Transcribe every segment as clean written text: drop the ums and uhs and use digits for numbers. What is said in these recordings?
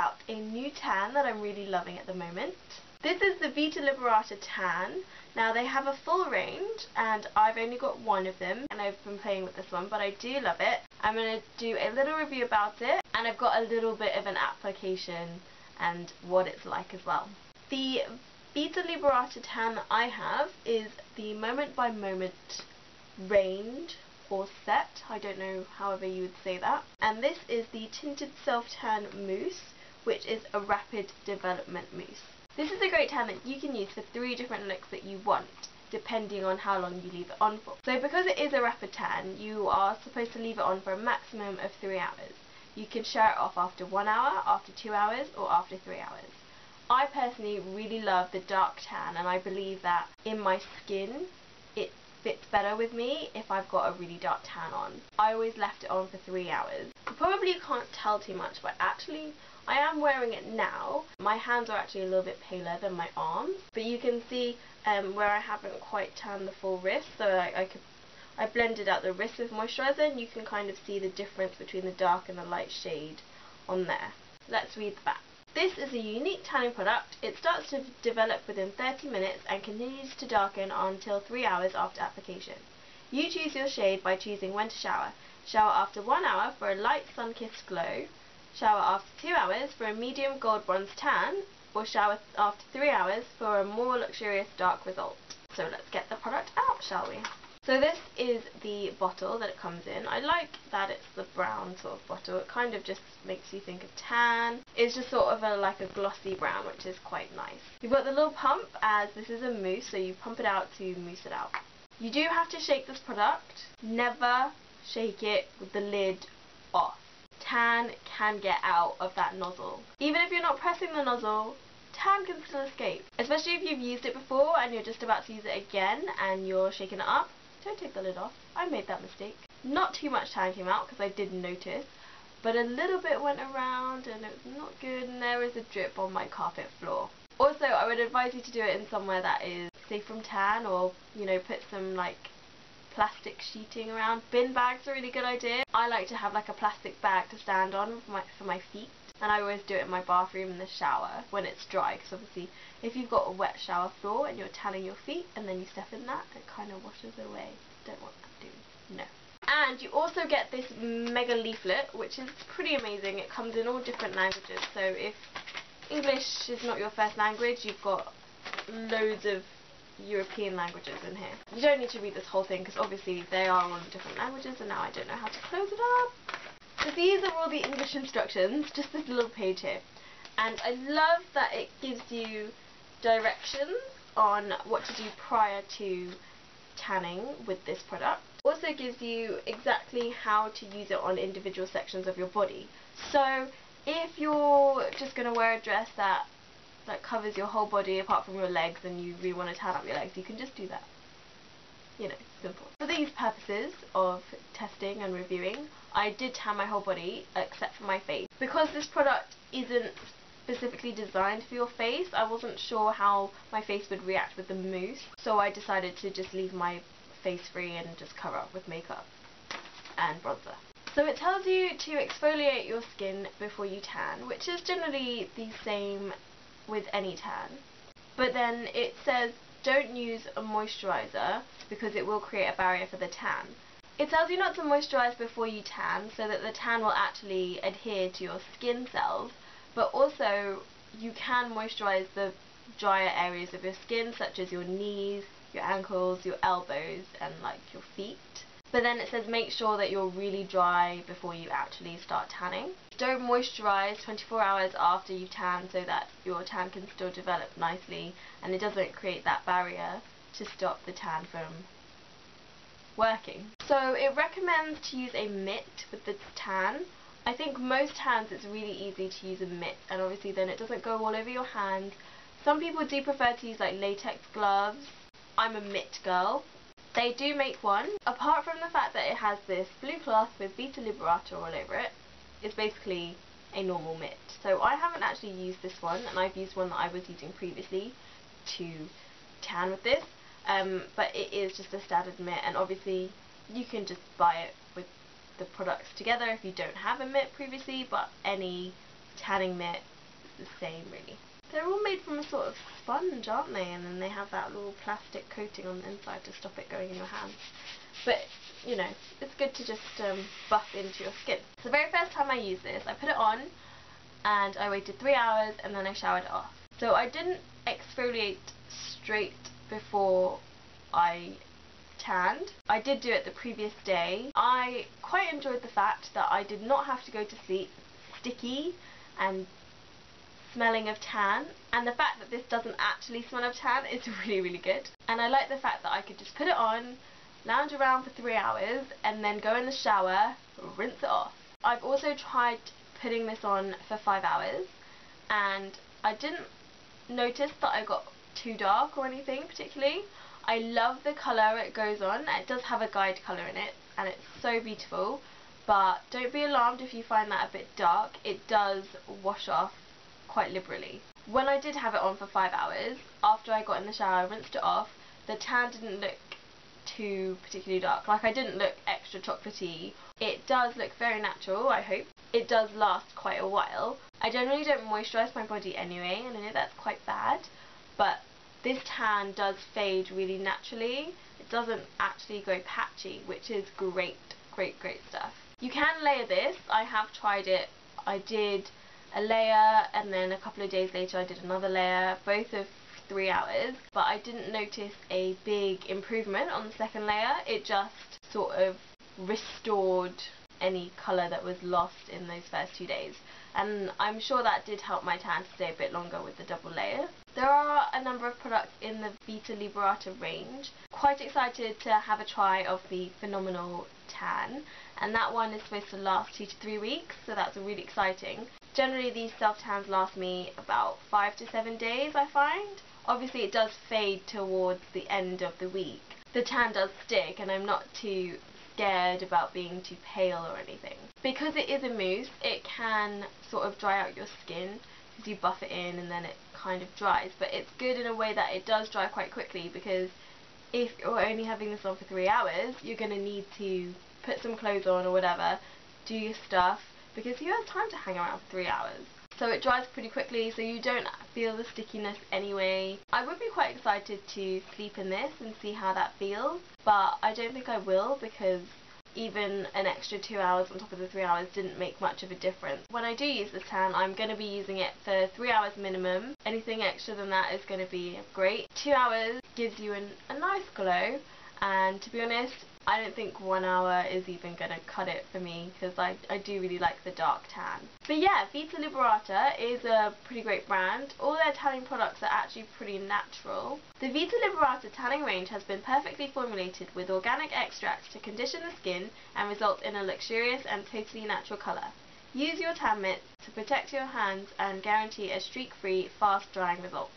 about a new tan that I'm really loving at the moment. This is the Vita Liberata tan. Now they have a full range and I've only got one of them and I've been playing with this one, but I do love it. I'm going to do a little review about it and I've got a little bit of an application and what it's like as well. The Vita Liberata tan that I have is the Moment by Moment range or set, I don't know however you would say that. And this is the Tinted Self Tan Mousse, which is a rapid development mousse. This is a great tan that you can use for 3 different looks that you want, depending on how long you leave it on for. So because it is a rapid tan, you are supposed to leave it on for a maximum of 3 hours. You can shower it off after 1 hour, after 2 hours, or after 3 hours. I personally really love the dark tan, and I believe that in my skin it fits better with me if I've got a really dark tan on. I always left it on for 3 hours. Probably you can't tell too much, but actually I am wearing it now. My hands are actually a little bit paler than my arms, but you can see where I haven't quite tanned the full wrist, so I blended out the wrist with moisturiser, and you can kind of see the difference between the dark and the light shade on there. Let's read the back. This is a unique tanning product. It starts to develop within 30 minutes and continues to darken until 3 hours after application. You choose your shade by choosing when to shower. Shower after 1 hour for a light sun-kissed glow. Shower after 2 hours for a medium gold bronze tan, or shower after 3 hours for a more luxurious dark result. So let's get the product out, shall we? So this is the bottle that it comes in. I like that it's the brown sort of bottle. It kind of just makes you think of tan. It's just sort of like a glossy brown, which is quite nice. You've got the little pump, as this is a mousse, so you pump it out to mousse it out. You do have to shake this product. Never shake it with the lid off. Tan can get out of that nozzle. Even if you're not pressing the nozzle, tan can still escape. Especially if you've used it before and you're just about to use it again and you're shaking it up. Don't take the lid off. I made that mistake. Not too much tan came out because I did notice, but a little bit went around and it was not good, and there is a drip on my carpet floor. Also, I would advise you to do it in somewhere that is safe from tan, or, you know, put some like plastic sheeting around. Bin bags are a really good idea. I like to have like a plastic bag to stand on for my feet, and I always do it in my bathroom in the shower when it's dry, because obviously if you've got a wet shower floor and you're tanning your feet and then you step in that, it kind of washes away. Don't want that, do you? No. And you also get this mega leaflet, which is pretty amazing. It comes in all different languages, so if English is not your first language, you've got loads of European languages in here. You don't need to read this whole thing because obviously they are all in different languages, and now I don't know how to close it up. So these are all the English instructions, just this little page here. And I love that it gives you directions on what to do prior to tanning with this product. Also gives you exactly how to use it on individual sections of your body. So if you're just going to wear a dress that covers your whole body apart from your legs and you really want to tan up your legs, you can just do that. You know, simple. For these purposes of testing and reviewing, I did tan my whole body except for my face. Because this product isn't specifically designed for your face, I wasn't sure how my face would react with the mousse, so I decided to just leave my face free and just cover up with makeup and bronzer. So it tells you to exfoliate your skin before you tan, which is generally the same with any tan. But then it says don't use a moisturiser because it will create a barrier for the tan. It tells you not to moisturise before you tan so that the tan will actually adhere to your skin cells, but also you can moisturise the drier areas of your skin, such as your knees, your ankles, your elbows, and like your feet. But then it says make sure that you're really dry before you actually start tanning. Don't moisturise 24 hours after you tan so that your tan can still develop nicely and it doesn't create that barrier to stop the tan from working. So it recommends to use a mitt with the tan. I think most tans it's really easy to use a mitt, and obviously then it doesn't go all over your hand. Some people do prefer to use like latex gloves. I'm a mitt girl. They do make one. Apart from the fact that it has this blue cloth with Vita Liberata all over it, it's basically a normal mitt. So I haven't actually used this one, and I've used one that I was using previously to tan with this. But it is just a standard mitt, and obviously you can just buy it with the products together if you don't have a mitt previously, but any tanning mitt the same really. They're all made from a sort of sponge, aren't they? And then they have that little plastic coating on the inside to stop it going in your hands. But, you know, it's good to just buff into your skin. So the very first time I used this, I put it on and I waited 3 hours and then I showered it off. So I didn't exfoliate straight before I tanned. I did do it the previous day. I quite enjoyed the fact that I did not have to go to sleep sticky and smelling of tan, and the fact that this doesn't actually smell of tan is really, really good. And I like the fact that I could just put it on, lounge around for 3 hours, and then go in the shower, rinse it off. I've also tried putting this on for 5 hours, and I didn't notice that I got too dark or anything particularly. I love the colour it goes on. It does have a guide colour in it, and it's so beautiful, but don't be alarmed if you find that a bit dark. It does wash off quite liberally. When I did have it on for 5 hours, after I got in the shower, rinsed it off, the tan didn't look too particularly dark. Like, I didn't look extra chocolatey. It does look very natural, I hope. It does last quite a while. I generally don't moisturise my body anyway, and I know that's quite bad, but this tan does fade really naturally. It doesn't actually go patchy, which is great, great, great stuff. You can layer this. I have tried it. I did a layer, and then a couple of days later I did another layer, both of 3 hours, but I didn't notice a big improvement on the second layer. It just sort of restored any colour that was lost in those first 2 days, and I'm sure that did help my tan to stay a bit longer with the double layer. There are a number of products in the Vita Liberata range. Quite excited to have a try of the Phenomenal Tan, and that one is supposed to last 2 to 3 weeks, so that's really exciting. Generally these self-tans last me about 5 to 7 days, I find. Obviously it does fade towards the end of the week. The tan does stick, and I'm not too scared about being too pale or anything. Because it is a mousse, it can sort of dry out your skin because you buff it in and then it kind of dries, but it's good in a way that it does dry quite quickly, because if you're only having this on for 3 hours, you're going to need to put some clothes on or whatever, do your stuff, because you have time to hang around for 3 hours. So it dries pretty quickly, so you don't feel the stickiness anyway. I would be quite excited to sleep in this and see how that feels, but I don't think I will, because even an extra 2 hours on top of the 3 hours didn't make much of a difference. When I do use this tan, I'm going to be using it for 3 hours minimum. Anything extra than that is going to be great. 2 hours gives you a nice glow, and to be honest, I don't think 1 hour is even going to cut it for me, because I do really like the dark tan. But yeah, Vita Liberata is a pretty great brand. All their tanning products are actually pretty natural. The Vita Liberata tanning range has been perfectly formulated with organic extracts to condition the skin and result in a luxurious and totally natural colour. Use your tan mitts to protect your hands and guarantee a streak-free, fast-drying result.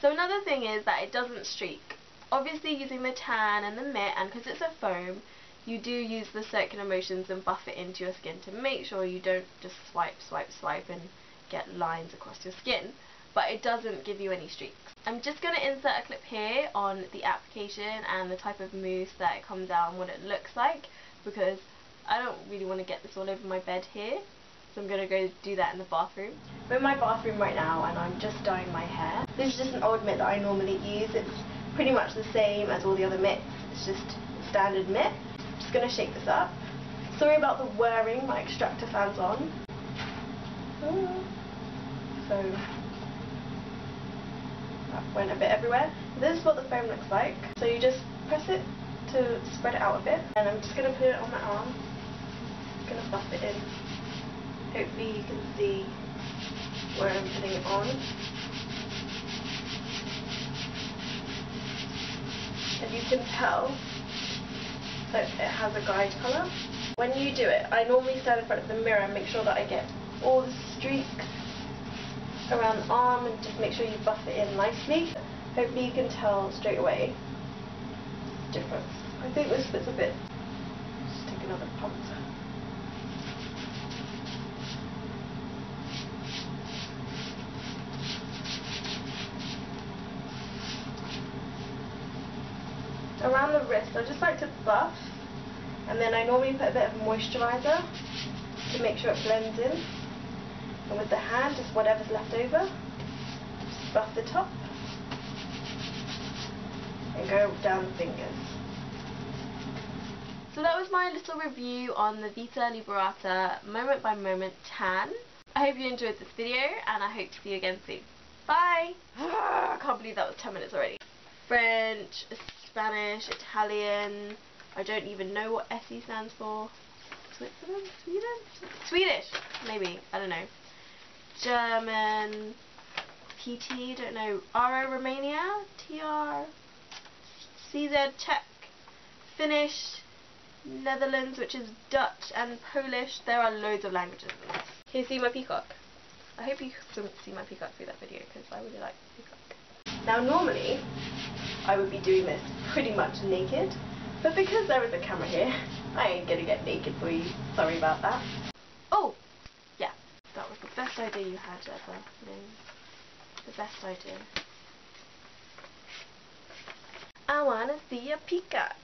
So another thing is that it doesn't streak. Obviously, using the tan and the mitt, and because it's a foam, you do use the circular motions and buff it into your skin to make sure you don't just swipe, swipe, swipe and get lines across your skin, but it doesn't give you any streaks. I'm just going to insert a clip here on the application and the type of mousse that it comes out and what it looks like, because I don't really want to get this all over my bed here, so I'm going to go do that in the bathroom. I'm in my bathroom right now and I'm just dyeing my hair. This is just an old mitt that I normally use. It's pretty much the same as all the other mitts. It's just standard mitt. I'm just going to shake this up. Sorry about the whirring, my extractor fan's on. So that went a bit everywhere. This is what the foam looks like. So you just press it to spread it out a bit, and I'm just going to put it on my arm. I'm going to buff it in. Hopefully you can see where I'm putting it on. As you can tell, that it has a guide colour. When you do it, I normally stand in front of the mirror and make sure that I get all the streaks around the arm and just make sure you buff it in nicely. Hopefully you can tell straight away the difference. I think this bit's a bit... Just take another pump. Around the wrist, I just like to buff, and then I normally put a bit of moisturiser to make sure it blends in. And with the hand, just whatever's left over, just buff the top and go down the fingers. So that was my little review on the Vita Liberata moment by moment tan. I hope you enjoyed this video and I hope to see you again soon. Bye! I can't believe that was 10 minutes already. French, Spanish, Italian, I don't even know what SE stands for. Switzerland? Sweden? Swedish, maybe, I don't know. German, TT, don't know. RO Romania, TR, CZ Czech, Finnish, Netherlands, which is Dutch and Polish. There are loads of languages in this. Can you see my peacock? I hope you couldn't see my peacock through that video because I really like the peacock. Now normally I would be doing this pretty much naked, but because there is a camera here, I ain't gonna get naked for you. Sorry about that. Oh! Yeah, that was the best idea you had ever. The best idea. I wanna see a peacock.